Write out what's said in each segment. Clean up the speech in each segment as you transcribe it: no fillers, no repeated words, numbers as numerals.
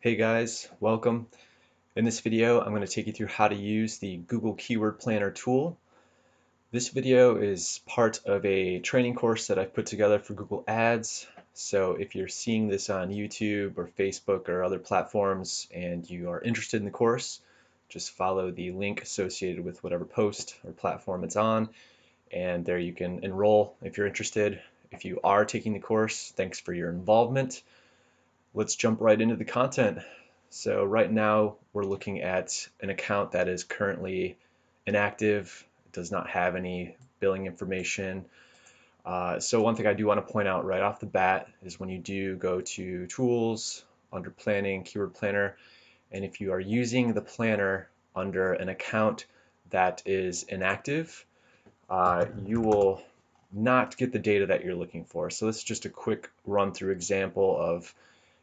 Hey guys, welcome. In this video, I'm going to take you through how to use the Google Keyword Planner tool. This video is part of a training course that I've put together for Google Ads. So if you're seeing this on YouTube or Facebook or other platforms and you are interested in the course, just follow the link associated with whatever post or platform it's on, and there you can enroll if you're interested. If you are taking the course, thanks for your involvement. Let's jump right into the content. So right now we're looking at an account that is currently inactive, does not have any billing information. So one thing I do want to point out right off the bat is when you do go to Tools, under Planning, Keyword Planner, and if you are using the planner under an account that is inactive, you will not get the data that you're looking for. So this is just a quick run through example of,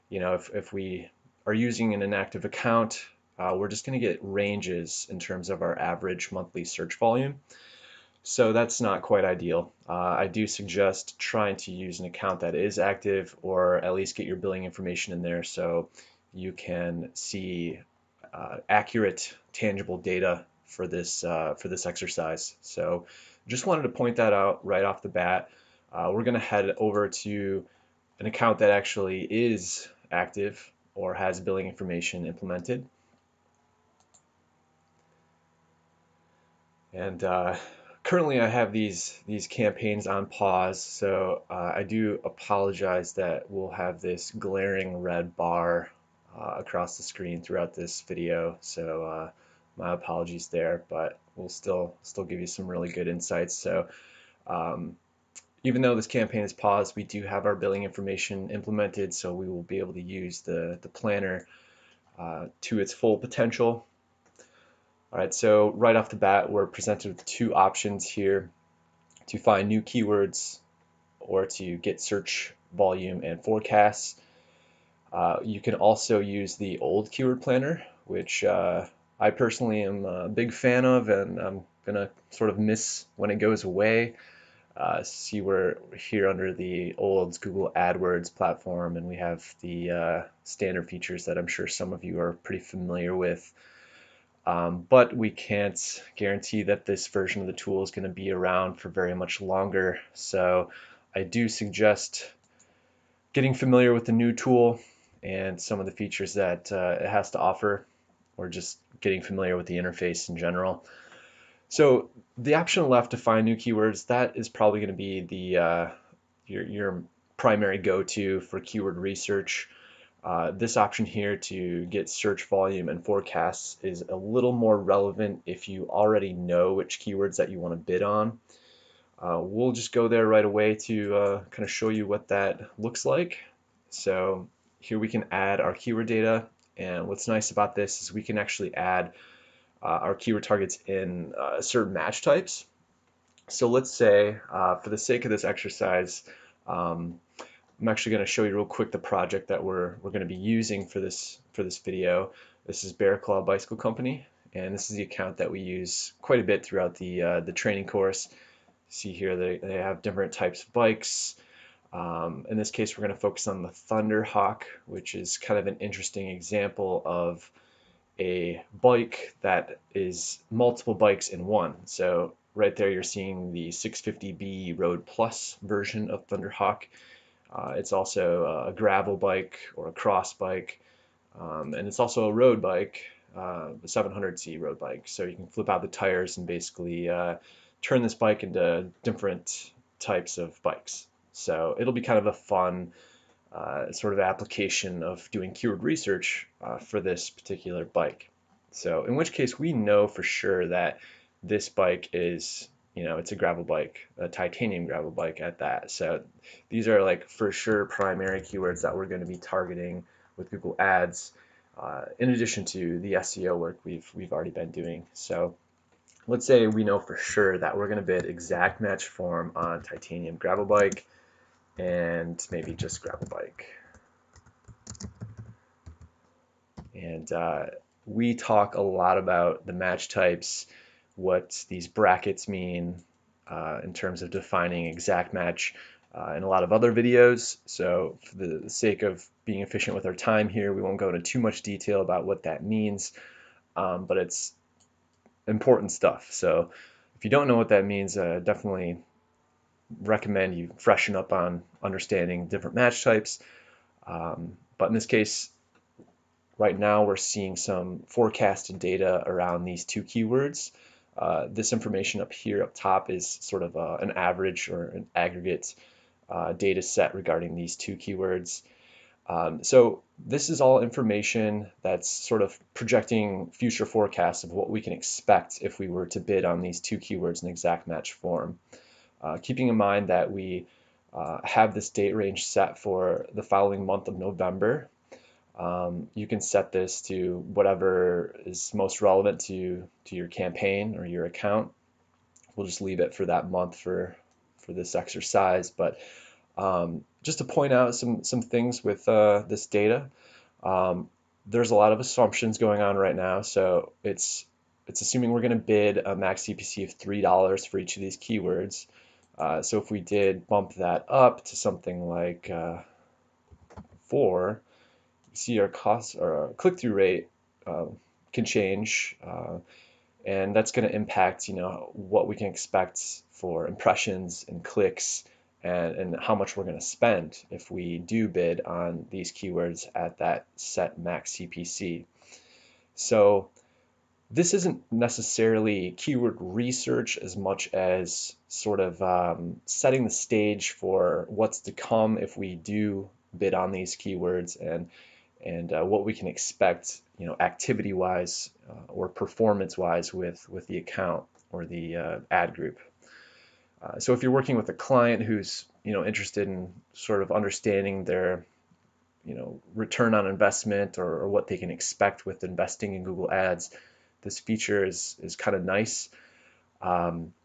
if we are using an inactive account, we're just going to get ranges in terms of our average monthly search volume. So that's not quite ideal. I do suggest trying to use an account that is active, or at least get your billing information in there so you can see accurate, tangible data for this exercise. So just wanted to point that out right off the bat. We're going to head over to an account that actually is active or has billing information implemented. And currently I have these campaigns on pause, so I do apologize that we'll have this glaring red bar across the screen throughout this video. So my apologies there, but we'll still give you some really good insights. So even though this campaign is paused, we do have our billing information implemented, so we will be able to use the planner to its full potential. All right, so right off the bat, we're presented with two options here to find new keywords or to get search volume and forecasts. You can also use the old keyword planner, which I personally am a big fan of, and I'm gonna sort of miss when it goes away. See, we're here under the old Google AdWords platform, and we have the standard features that I'm sure some of you are pretty familiar with. But we can't guarantee that this version of the tool is going to be around for very much longer. So I do suggest getting familiar with the new tool and some of the features that it has to offer, or just getting familiar with the interface in general. So the option left to find new keywords, that is probably going to be the your primary go-to for keyword research. This option here to get search volume and forecasts is a little more relevant if you already know which keywords that you want to bid on. We'll just go there right away to kind of show you what that looks like. So here we can add our keyword data, and what's nice about this is we can actually add our keyword targets in certain match types. So let's say, for the sake of this exercise, I'm actually going to show you real quick the project that we're going to be using for this video. This is Bear Claw Bicycle Company, and this is the account that we use quite a bit throughout the training course. See here they have different types of bikes. In this case, we're going to focus on the Thunderhawk, which is kind of an interesting example of a bike that is multiple bikes in one. So right there you're seeing the 650B Road Plus version of Thunderhawk. It's also a gravel bike or a cross bike, and it's also a road bike, the 700C road bike. So you can flip out the tires and basically turn this bike into different types of bikes. So it'll be kind of a fun sort of application of doing keyword research for this particular bike. So in which case we know for sure that this bike is, it's a gravel bike, a titanium gravel bike at that. So these are like for sure primary keywords that we're going to be targeting with Google Ads, in addition to the SEO work we've already been doing. So let's say we know for sure that we're going to bid exact match form on titanium gravel bike and maybe just gravel bike. And we talk a lot about the match types, what these brackets mean in terms of defining exact match. in a lot of other videos. So for the sake of being efficient with our time here, we won't go into too much detail about what that means, but it's important stuff. So if you don't know what that means, definitely recommend you freshen up on understanding different match types. But in this case, right now we're seeing some forecasted data around these two keywords. This information up here up top is sort of an average or an aggregate data set regarding these two keywords. So this is all information that's sort of projecting future forecasts of what we can expect if we were to bid on these two keywords in exact match form. Keeping in mind that we have this date range set for the following month of November. You can set this to whatever is most relevant to your campaign or your account. We'll just leave it for that month for this exercise. But just to point out some things with this data, there's a lot of assumptions going on right now. So it's assuming we're going to bid a max CPC of $3 for each of these keywords. So if we did bump that up to something like 4, you see our cost or our click-through rate can change, and that's going to impact, what we can expect for impressions and clicks, and how much we're going to spend if we do bid on these keywords at that set max CPC. So this isn't necessarily keyword research as much as sort of setting the stage for what's to come if we do bid on these keywords, and what we can expect, activity-wise or performance-wise with the account or the ad group. So if you're working with a client who's interested in sort of understanding their return on investment, or what they can expect with investing in Google Ads, this feature is kind of nice. Again,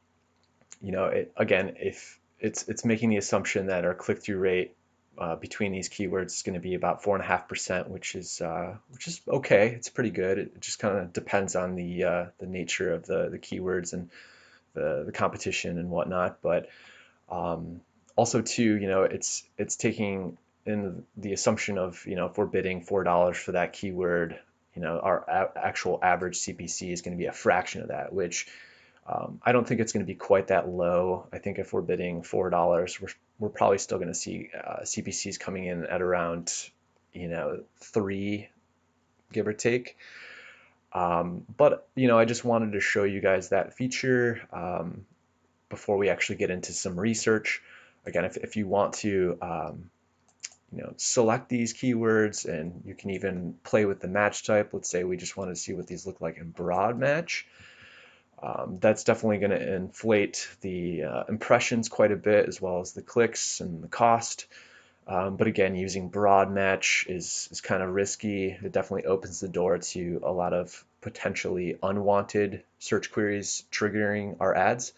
if it's making the assumption that our click-through rate between these keywords is going to be about 4.5%, which is okay. It's pretty good. It just kind of depends on the nature of the keywords and the competition and whatnot. But also too, it's taking in the assumption of, if we're bidding $4 for that keyword, our actual average CPC is going to be a fraction of that, which I don't think it's going to be quite that low. I think if we're bidding $4, we're probably still going to see CPCs coming in at around 3, give or take. But I just wanted to show you guys that feature before we actually get into some research. Again, if you want to select these keywords, and you can even play with the match type. Let's say we just want to see what these look like in broad match. That's definitely going to inflate the impressions quite a bit, as well as the clicks and the cost. But again, using broad match is kind of risky. It definitely opens the door to a lot of potentially unwanted search queries triggering our ads.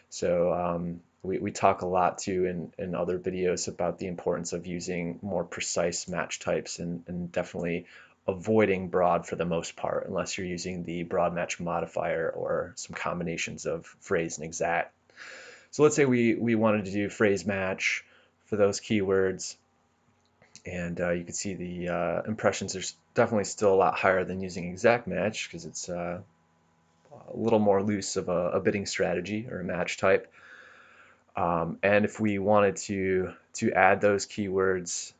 So we talk a lot too in other videos about the importance of using more precise match types, and definitely avoiding broad for the most part, unless you're using the broad match modifier or some combinations of phrase and exact. So let's say we wanted to do phrase match for those keywords, and you can see the impressions are definitely still a lot higher than using exact match, because it's a little more loose of a bidding strategy or a match type. And if we wanted to add those keywords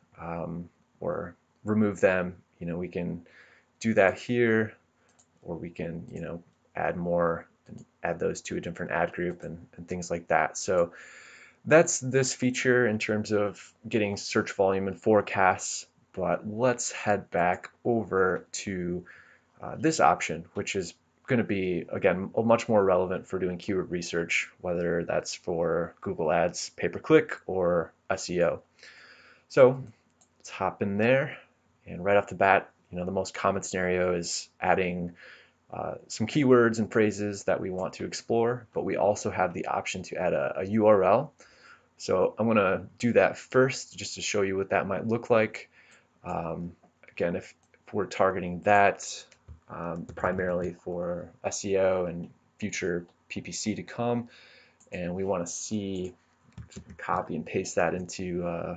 or remove them, we can do that here, or we can add more and add those to a different ad group and things like that. So that's this feature in terms of getting search volume and forecasts. But let's head back over to this option, which is going to be, again, much more relevant for doing keyword research, whether that's for Google Ads, pay-per-click, or SEO. So let's hop in there, and right off the bat, the most common scenario is adding some keywords and phrases that we want to explore, but we also have the option to add a URL. So I'm going to do that first, just to show you what that might look like. Again, if we're targeting that primarily for SEO and future PPC to come, and we want to see copy and paste that into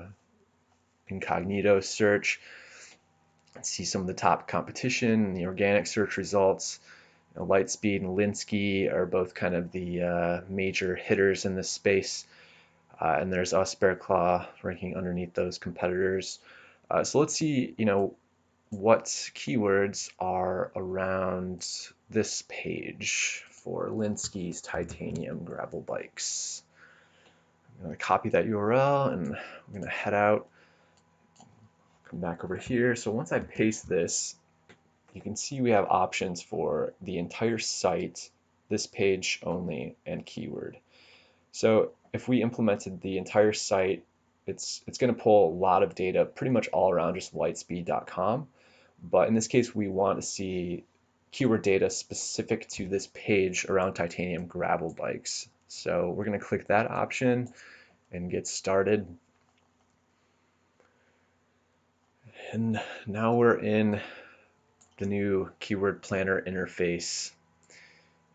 incognito search. See some of the top competition, the organic search results. Lightspeed and Linsky are both kind of the major hitters in this space. And there's us, Bear Claw, ranking underneath those competitors. So let's see, what keywords are around this page for Linsky's titanium gravel bikes. I'm going to copy that URL and I'm going to head out, come back over here. So once I paste this, you can see we have options for the entire site, this page only, and keyword. So if we implemented the entire site, it's going to pull a lot of data pretty much all around just lightspeed.com. But in this case, we want to see keyword data specific to this page around titanium gravel bikes. So we're going to click that option and get started. And now we're in the new keyword planner interface.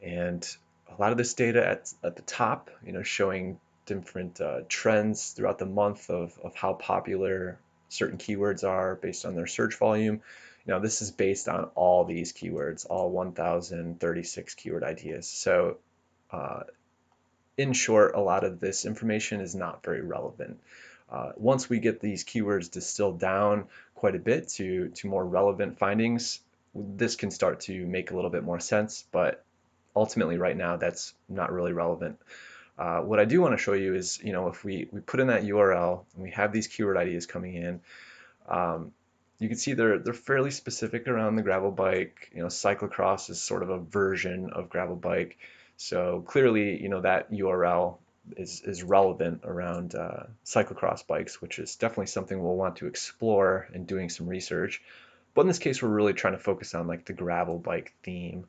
And a lot of this data at the top, showing different trends throughout the month of how popular certain keywords are based on their search volume. This is based on all these keywords, all 1,036 keyword ideas. So in short, a lot of this information is not very relevant. Once we get these keywords distilled down quite a bit to more relevant findings, this can start to make a little bit more sense, but ultimately right now that's not really relevant. What I do want to show you is, if we put in that URL and we have these keyword ideas coming in, you can see they're fairly specific around the gravel bike. Cyclocross is sort of a version of gravel bike. So clearly, that URL is relevant around cyclocross bikes, which is definitely something we'll want to explore in doing some research. But in this case, we're really trying to focus on like the gravel bike theme,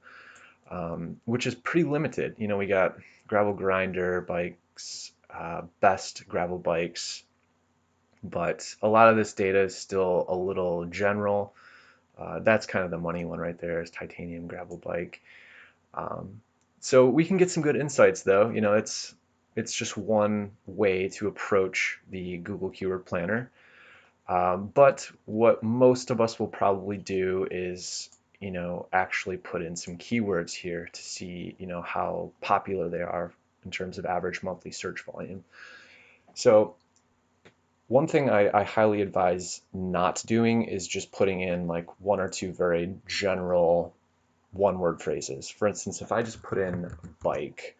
which is pretty limited. We got gravel grinder bikes, best gravel bikes, but a lot of this data is still a little general. That's kind of the money one right there, is titanium gravel bike. So we can get some good insights though. It's just one way to approach the Google Keyword Planner. But what most of us will probably do is, actually put in some keywords here to see, how popular they are in terms of average monthly search volume. So one thing I highly advise not doing is just putting in like one or two very general one-word phrases. For instance, if I just put in bike,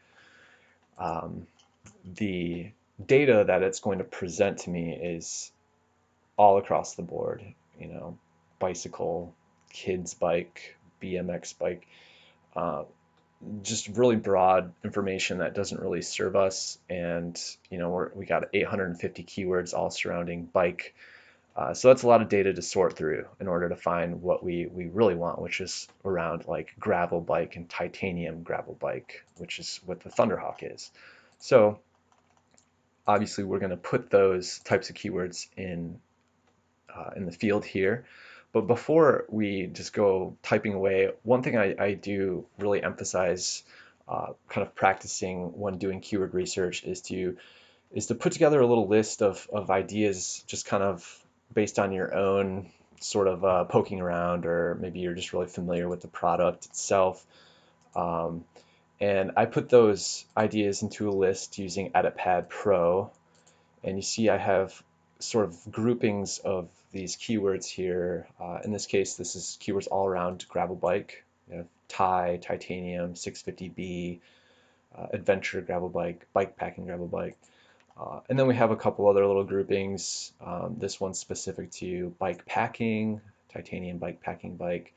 the data that it's going to present to me is all across the board, bicycle, kids bike, BMX bike, just really broad information that doesn't really serve us. And we got 850 keywords all surrounding bike. So that's a lot of data to sort through in order to find what we really want, which is around like gravel bike and titanium gravel bike, which is what the Thunderhawk is. So obviously we're going to put those types of keywords in the field here. But before we just go typing away, one thing I do really emphasize kind of practicing when doing keyword research is to put together a little list of ideas, just kind of based on your own sort of poking around, or maybe you're just really familiar with the product itself. And I put those ideas into a list using EditPad Pro, and you see I have sort of groupings of these keywords here. In this case, this is keywords all around gravel bike. Titanium, 650B, adventure gravel bike, bike packing gravel bike. And then we have a couple other little groupings. This one's specific to bike packing, titanium bike packing bike.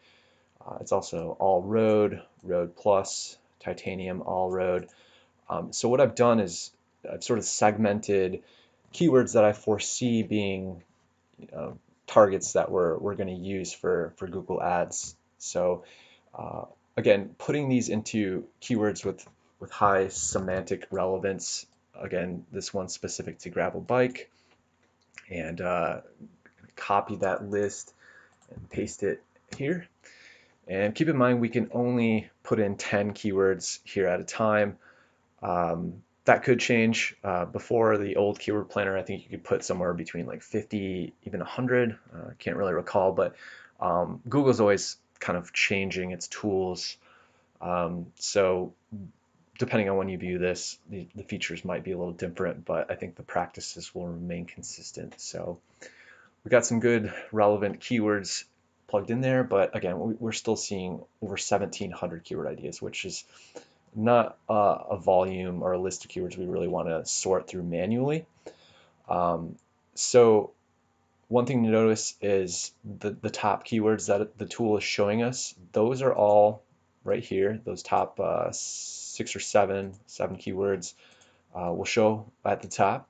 It's also all road, road plus, titanium all road. So what I've done is I've sort of segmented keywords that I foresee being targets that we're going to use for Google Ads. So again, putting these into keywords with high semantic relevance. Again, this one's specific to gravel bike, and copy that list and paste it here. And keep in mind, we can only put in 10 keywords here at a time. That could change. Before the old keyword planner, I think you could put somewhere between like 50, even 100. Can't really recall, but Google's always kind of changing its tools. So depending on when you view this, the features might be a little different, but I think the practices will remain consistent. So we got some good relevant keywords plugged in there, but again, we're still seeing over 1,700 keyword ideas, which is not a volume or a list of keywords we really want to sort through manually. So one thing to notice is the top keywords that the tool is showing us. Those are all right here. Those top 6 or 7 keywords will show at the top,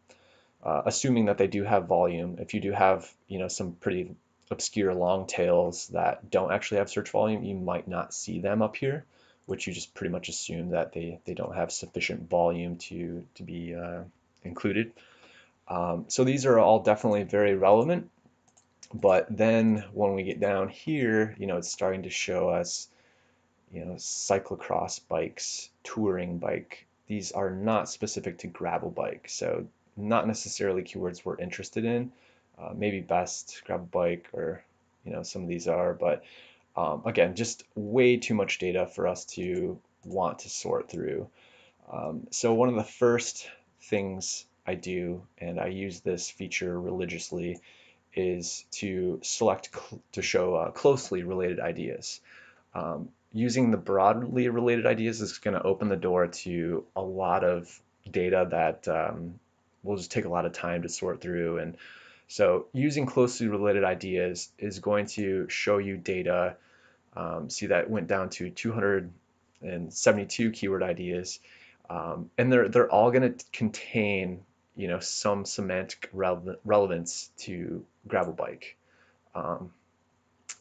assuming that they do have volume. If you do have, some pretty obscure long tails that don't actually have search volume, you might not see them up here, which you just pretty much assume that they don't have sufficient volume to be included. So these are all definitely very relevant. But then when we get down here, it's starting to show us, cyclocross bikes, touring bike. These are not specific to gravel bike, so not necessarily keywords we're interested in. Maybe best gravel bike, or some of these are, but again, just way too much data for us to want to sort through. So one of the first things I do, and I use this feature religiously, is to select to show closely related ideas. Using the broadly related ideas is going to open the door to a lot of data that will just take a lot of time to sort through. And so using closely related ideas is going to show you data. See, that went down to 272 keyword ideas. And they're all going to contain, some semantic relevance to gravel bike.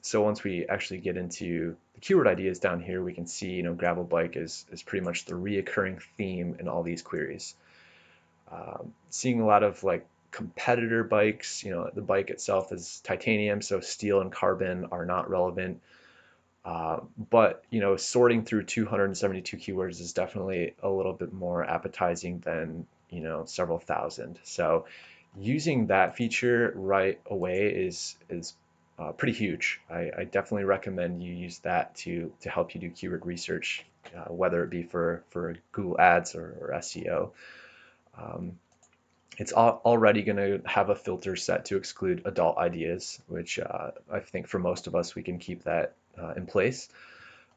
So once we actually get into the keyword ideas down here, we can see, gravel bike is pretty much the reoccurring theme in all these queries. Seeing a lot of like competitor bikes, the bike itself is titanium, so steel and carbon are not relevant. But sorting through 272 keywords is definitely a little bit more appetizing than several thousand. So using that feature right away is pretty huge. I definitely recommend you use that to help you do keyword research, whether it be for Google Ads or SEO. It's already going to have a filter set to exclude adult ideas, which I think for most of us we can keep that in place.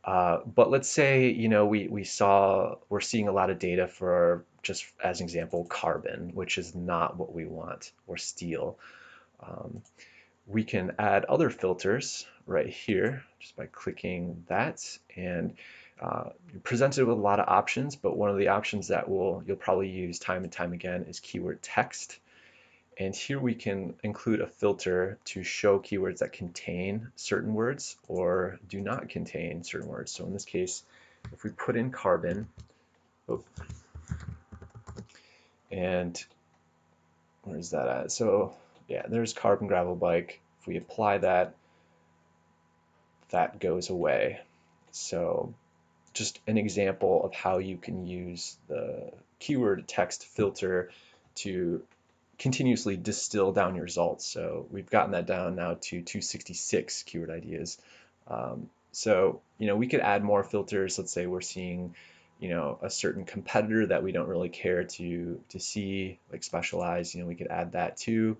But let's say we're seeing a lot of data for, just as an example, carbon, which is not what we want, or steel. We can add other filters right here just by clicking that, and you're presented with a lot of options, but one of the options that you'll probably use time and time again is keyword text. And here we can include a filter to show keywords that contain certain words or do not contain certain words. So in this case, if we put in carbon, and where's that at? So yeah, there's carbon gravel bike. If we apply that, that goes away. So just an example of how you can use the keyword text filter to continuously distill down your results. So we've gotten that down now to 266 keyword ideas. So we could add more filters. Let's say we're seeing a certain competitor that we don't really care to see, like specialize. We could add that too.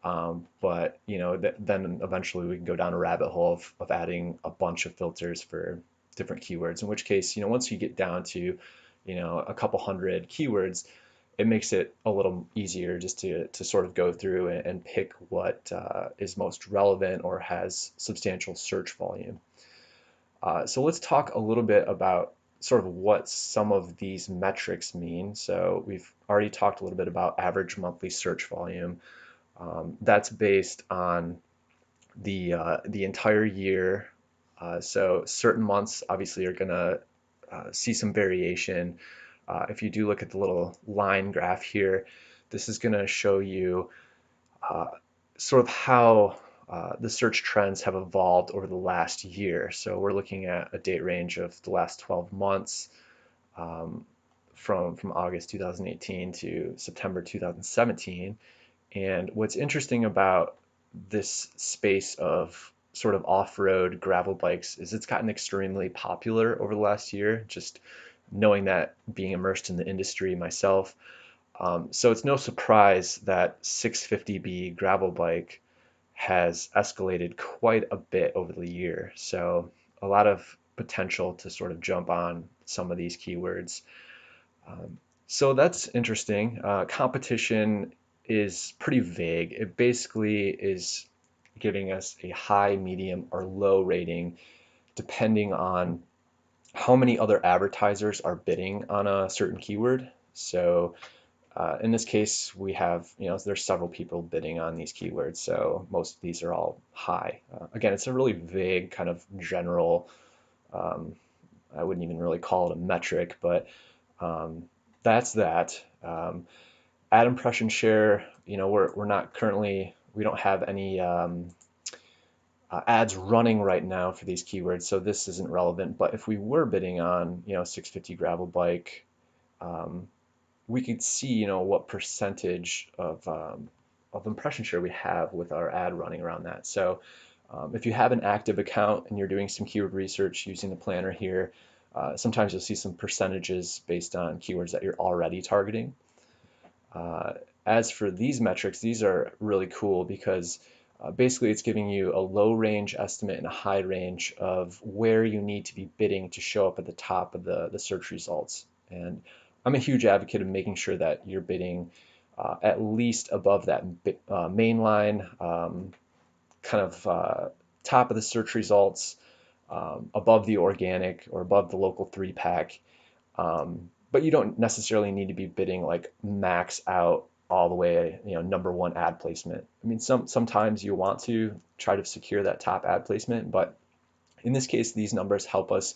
But then eventually we can go down a rabbit hole of adding a bunch of filters for different keywords, in which case once you get down to a couple hundred keywords, it makes it a little easier just to sort of go through and pick what is most relevant or has substantial search volume. So let's talk a little bit about sort of what some of these metrics mean. So we've already talked a little bit about average monthly search volume. That's based on the entire year. So certain months obviously are going to see some variation. If you do look at the little line graph here, this is going to show you sort of how the search trends have evolved over the last year. So we're looking at a date range of the last 12 months from August 2018 to September 2017. And what's interesting about this space of sort of off-road gravel bikes is it's gotten extremely popular over the last year, just knowing that, being immersed in the industry myself. So it's no surprise that 650B gravel bike has escalated quite a bit over the year. So a lot of potential to sort of jump on some of these keywords. So that's interesting. Competition is pretty vague. It basically is giving us a high, medium, or low rating depending on how many other advertisers are bidding on a certain keyword. So in this case, we have, there's several people bidding on these keywords, so most of these are all high. Again, it's a really vague kind of general, um, I wouldn't even really call it a metric, but that's that. Ad impression share, we're not currently, we don't have any ads running right now for these keywords, so this isn't relevant. But if we were bidding on, 650 gravel bike, we could see, what percentage of impression share we have with our ad running around that. So if you have an active account and you're doing some keyword research using the planner here, sometimes you'll see some percentages based on keywords that you're already targeting. As for these metrics, these are really cool because basically it's giving you a low range estimate and a high range of where you need to be bidding to show up at the top of the search results. And I'm a huge advocate of making sure that you're bidding at least above that main line, kind of top of the search results, above the organic or above the local 3-pack. But you don't necessarily need to be bidding like max out all the way, #1 ad placement. I mean, sometimes you want to try to secure that top ad placement, but in this case, these numbers help us,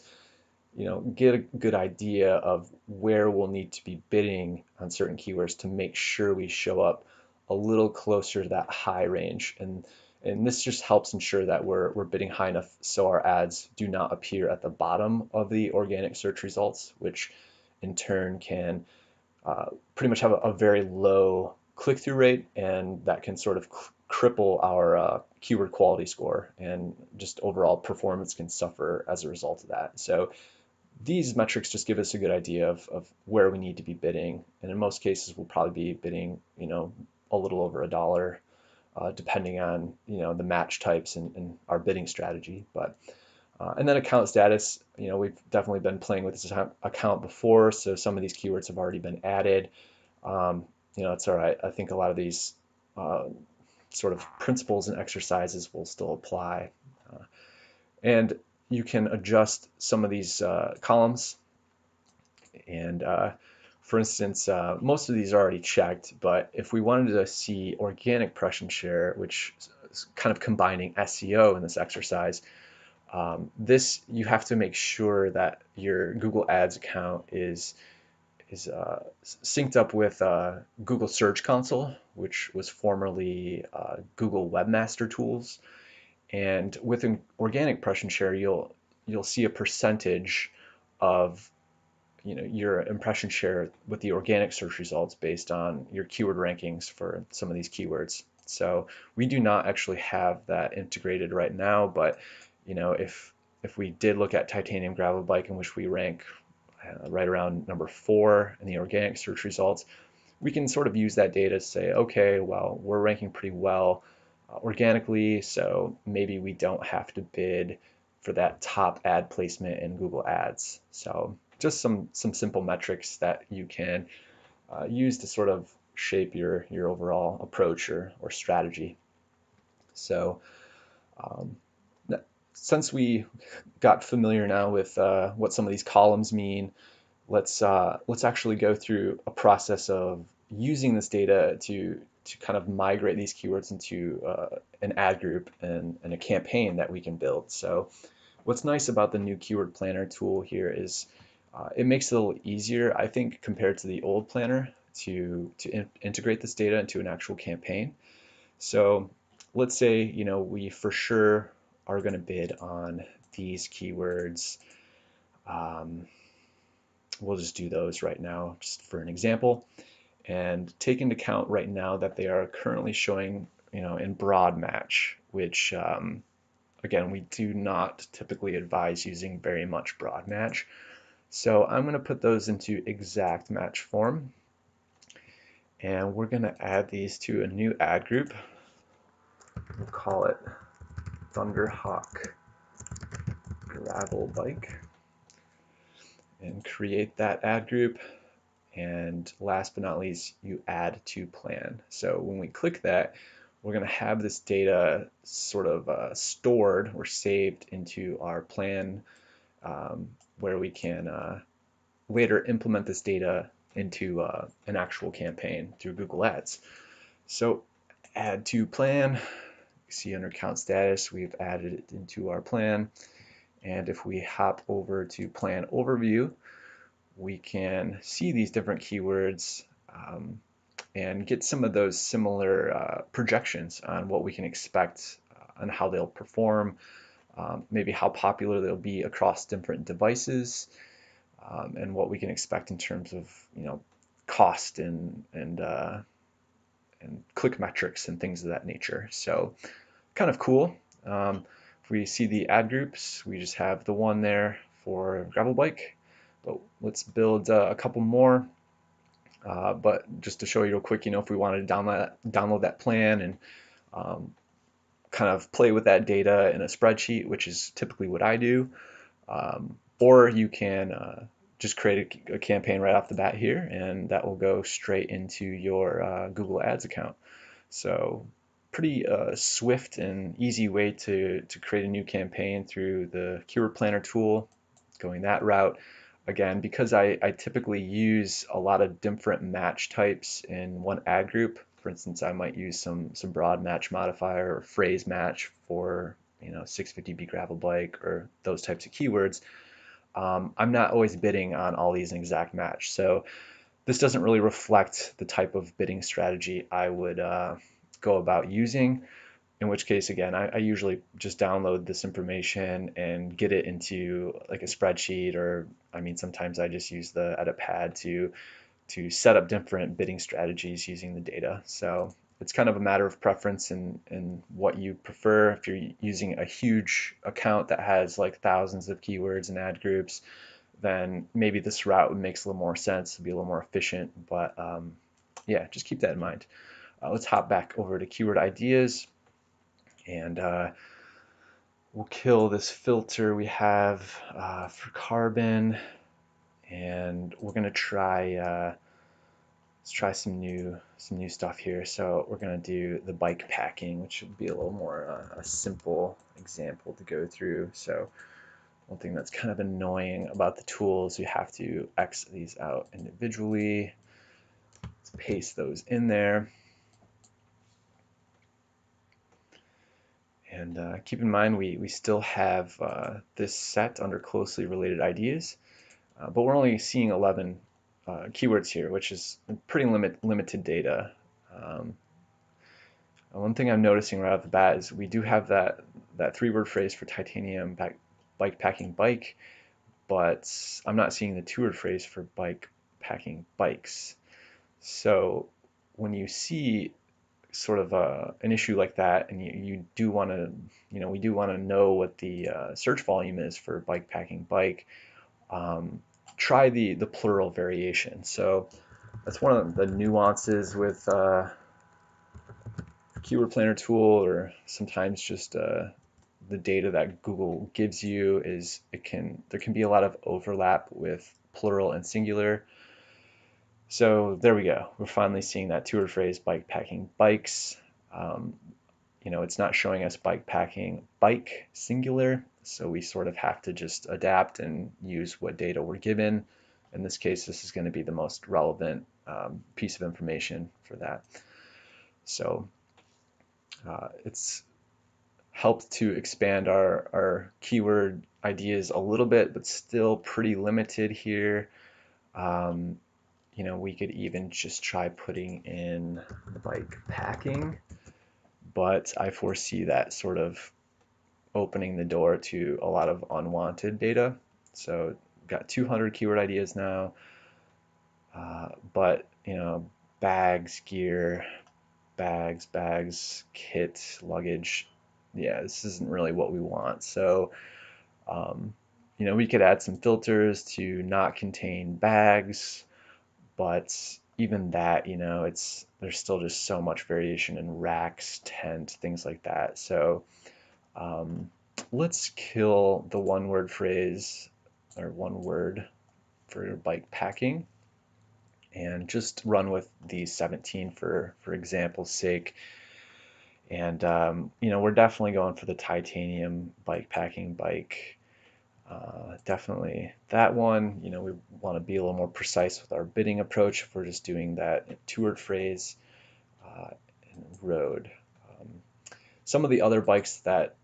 get a good idea of where we'll need to be bidding on certain keywords to make sure we show up a little closer to that high range. And this just helps ensure that we're bidding high enough so our ads do not appear at the bottom of the organic search results, which in turn can pretty much have a very low click-through rate, and that can sort of cripple our keyword quality score, and just overall performance can suffer as a result of that. So these metrics just give us a good idea of where we need to be bidding, and in most cases we'll probably be bidding, a little over $1, depending on the match types and our bidding strategy. But and then account status, we've definitely been playing with this account before, so some of these keywords have already been added. It's all right. I think a lot of these sort of principles and exercises will still apply. And you can adjust some of these columns. And for instance, most of these are already checked, but if we wanted to see organic impression share, which is kind of combining SEO in this exercise, this, you have to make sure that your Google Ads account is synced up with Google Search Console, which was formerly Google Webmaster Tools. And with an organic impression share, you'll see a percentage of your impression share with the organic search results based on your keyword rankings for some of these keywords. So we do not actually have that integrated right now, but if we did look at titanium gravel bike, in which we rank right around #4 in the organic search results, we can sort of use that data to say, okay, well, we're ranking pretty well organically, so maybe we don't have to bid for that top ad placement in Google Ads. So just some simple metrics that you can use to sort of shape your overall approach or strategy. So since we got familiar now with what some of these columns mean, let's actually go through a process of using this data to kind of migrate these keywords into an ad group and a campaign that we can build. So what's nice about the new keyword planner tool here is it makes it a little easier, I think, compared to the old planner to integrate this data into an actual campaign. So let's say we for sure are going to bid on these keywords. we'll just do those right now just for an example, and take into account right now that they are currently showing, in broad match, which again, we do not typically advise using very much broad match. So I'm going to put those into exact match form, and we're going to add these to a new ad group. We'll call it Thunderhawk Gravel Bike, and create that ad group. And last but not least, you add to plan. So when we click that, we're going to have this data sort of stored or saved into our plan, where we can later implement this data into an actual campaign through Google Ads. So add to plan, you see under account status, we've added it into our plan. And if we hop over to plan overview, we can see these different keywords and get some of those similar projections on what we can expect on how they'll perform, maybe how popular they'll be across different devices, and what we can expect in terms of cost and click metrics and things of that nature. So kind of cool. If we see the ad groups, we just have the one there for gravel bike, but let's build a couple more. But just to show you real quick, if we wanted to download that plan and kind of play with that data in a spreadsheet, which is typically what I do, or you can just create a campaign right off the bat here, and that will go straight into your Google Ads account. So pretty swift and easy way to create a new campaign through the keyword planner tool, going that route. Again, because I typically use a lot of different match types in one ad group. For instance, I might use some broad match modifier or phrase match for 650B gravel bike or those types of keywords. I'm not always bidding on all these in exact match. So this doesn't really reflect the type of bidding strategy I would go about using, in which case, again, I usually just download this information and get it into like a spreadsheet, or sometimes I just use the edit pad to set up different bidding strategies using the data. So it's kind of a matter of preference and what you prefer. If you're using a huge account that has like thousands of keywords and ad groups, then maybe this route makes a little more sense, to be a little more efficient. But yeah, just keep that in mind. Let's hop back over to keyword ideas, and we'll kill this filter we have for carbon, and we're gonna try let's try some new stuff here. So we're gonna do the bike packing, which would be a little more a simple example to go through. So one thing that's kind of annoying about the tools, you have to X these out individually. Let's paste those in there. And keep in mind, we still have this set under closely related ideas, but we're only seeing 11 keywords here, which is pretty limited data. One thing I'm noticing right off the bat is we do have that 3-word phrase for titanium bike packing bike, but I'm not seeing the 2-word phrase for bike packing bikes. So when you see sort of an issue like that, and you do want to, we do want to know what the search volume is for bike packing bike, try the plural variation. So that's one of the nuances with keyword planner tool, or sometimes just the data that Google gives you, is there can be a lot of overlap with plural and singular. So there we go. We're finally seeing that 2-word phrase, bike packing bikes. It's not showing us bike packing bike singular, so we sort of have to just adapt and use what data we're given. In this case, this is going to be the most relevant piece of information for that. So it's helped to expand our keyword ideas a little bit, but still pretty limited here. We could even just try putting in bike packing, but I foresee that sort of opening the door to a lot of unwanted data. So got 200 keyword ideas now, but bags, gear, bags, kit, luggage, yeah, this isn't really what we want. So we could add some filters to not contain bags, but even that, there's still just so much variation in racks, tent, things like that. So let's kill the one word phrase or one word for bike packing and just run with the 17 for example's sake. And we're definitely going for the titanium bike packing bike. Definitely that one. We want to be a little more precise with our bidding approach if we're just doing that two-word phrase and road. Some of the other bikes that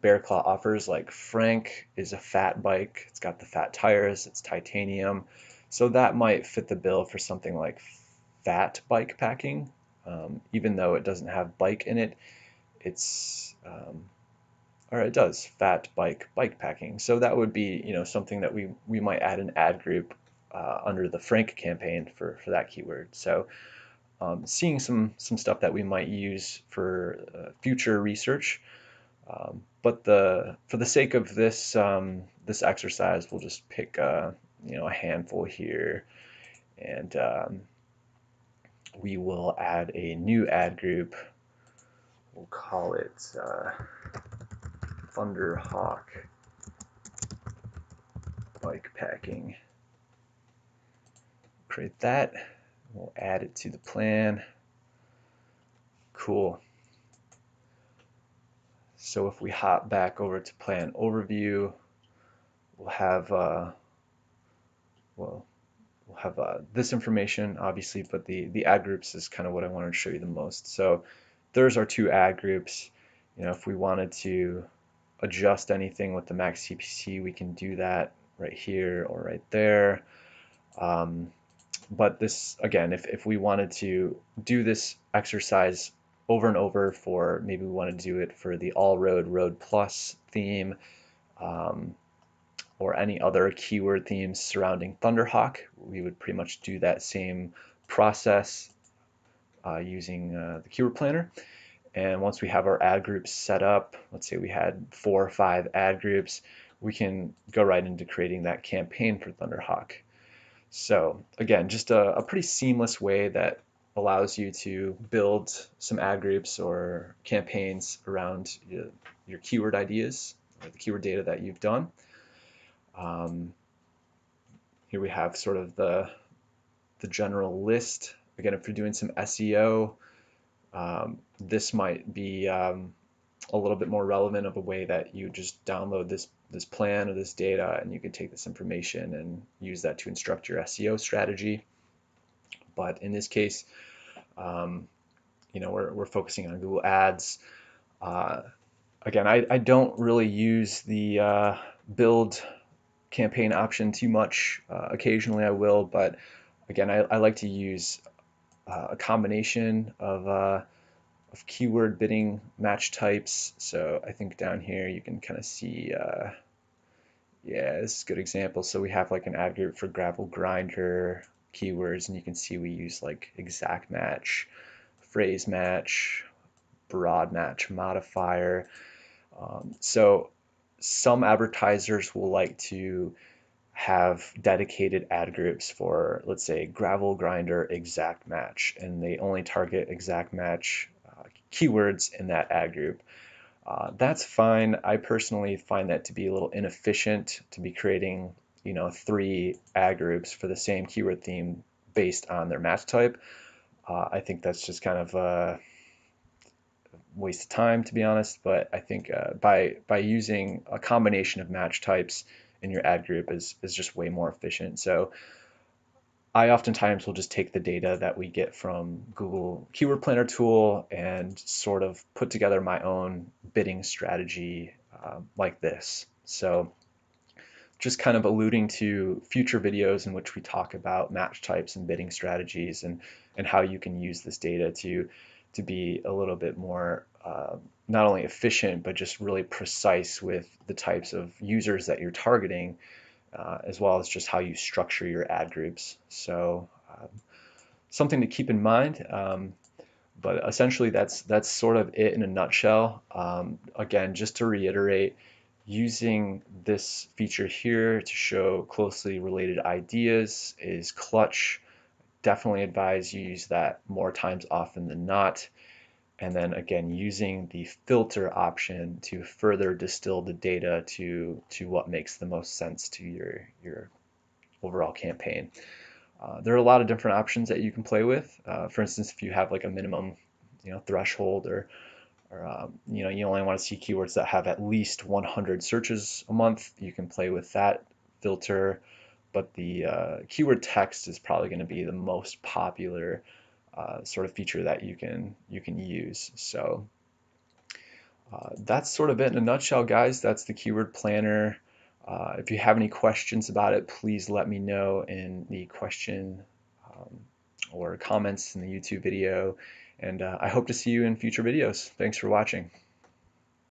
Bear Claw offers, like Frank, is a fat bike. It's got the fat tires. It's titanium, so that might fit the bill for something like fat bike packing. Even though it doesn't have bike in it, it's or it does, fat bike packing. So that would be something that we might add an ad group under the Frank campaign for that keyword. So seeing some stuff that we might use for future research. But for the sake of this this exercise, we'll just pick a handful here, and we will add a new ad group. We'll call it Thunderhawk bike packing. Create that. We'll add it to the plan. Cool. So if we hop back over to plan overview, we'll have this information obviously, but the ad groups is kind of what I wanted to show you the most. So there's our two ad groups. If we wanted to adjust anything with the max CPC, we can do that right here or right there. But this, again, if we wanted to do this exercise over and over for, maybe we want to do it for the all road plus theme, or any other keyword themes surrounding Thunderhawk, we would pretty much do that same process using the keyword planner. And once we have our ad groups set up, let's say we had 4 or 5 ad groups, we can go right into creating that campaign for Thunderhawk. So again, just a pretty seamless way that allows you to build some ad groups or campaigns around your keyword ideas or the keyword data that you've done. Here we have sort of the general list. Again, if you're doing some SEO, this might be a little bit more relevant of a way that you just download this plan or this data, and you can take this information and use that to instruct your SEO strategy. But in this case, we're focusing on Google Ads. Again, I don't really use the build campaign option too much. Occasionally I will, but again, I like to use a combination of keyword bidding match types. So I think down here you can kind of see, yeah, this is a good example. So we have like an ad group for gravel grinder keywords, and you can see we use like exact match, phrase match, broad match modifier. So some advertisers will like to have dedicated ad groups for, let's say, gravel grinder exact match, and they only target exact match keywords in that ad group. That's fine. I personally find that to be a little inefficient to be creating 3 ad groups for the same keyword theme based on their match type. I think that's just kind of a waste of time, to be honest, but I think by using a combination of match types in your ad group is just way more efficient. So I oftentimes will just take the data that we get from Google Keyword Planner tool and sort of put together my own bidding strategy like this. So just kind of alluding to future videos in which we talk about match types and bidding strategies, and how you can use this data to be a little bit more not only efficient, but just really precise with the types of users that you're targeting, as well as just how you structure your ad groups. So something to keep in mind. But essentially, that's sort of it in a nutshell. Again, just to reiterate, using this feature here to show closely related ideas is clutch. Definitely advise you use that more times often than not. And then again, using the filter option to further distill the data to what makes the most sense to your overall campaign. There are a lot of different options that you can play with. For instance, if you have like a minimum, threshold, or you only want to see keywords that have at least 100 searches a month, you can play with that filter. But the keyword text is probably going to be the most popular sort of feature that you can use. So that's sort of it in a nutshell, guys. That's the keyword planner. If you have any questions about it, please let me know in the question um, or comments in the YouTube video. And I hope to see you in future videos. Thanks for watching.